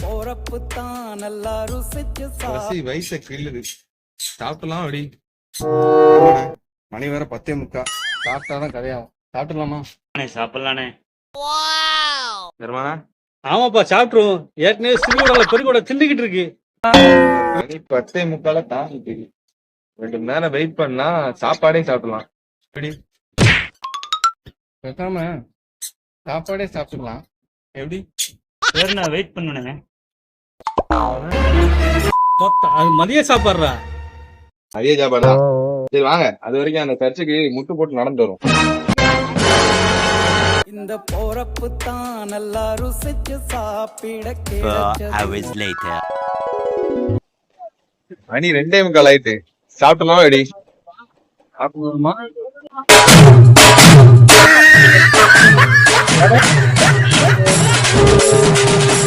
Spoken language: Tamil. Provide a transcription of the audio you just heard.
போறப்பு தான் நல்லா ருசிச்சு வயசை கிள்ளுது. சாப்பிடலாம் அப்படி மணி வேற 10:45. சாப்பிட்டாதான் கதையாகும். சாப்பிடலாமா? சாப்பிடலானே. பெருமானா ஆமாப்பா சாப்பிட்டுருவோம். ஏற்கனவே சிறுகூடல பெருகூட திண்டுகிட்டு இருக்கு. மணி 10:45 தாண்டிட்டு 2 மணி நேரம் வெயிட் பண்ணா சாப்பாடே சாப்பிடலாம். எப்படி பேசாம சாப்பாடே சாப்பிடலாம். எப்படி சரிண்ணா, வெயிட் பண்ணுனேங்க. அது மதிய சாப்பாடுறா. அதே சாப்பாடு தான். சரி வாங்க, அது வரைக்கும் அந்த சர்ச்சுக்கு முட்டு போட்டு நடந்து வரும். இந்த போறப்பு தான் நல்லா ருசிச்சு சாப்பிட மணி 2:45 ஆயிட்டு. சாப்பிடலாம் ரெடி. சாப்பிடலாமா?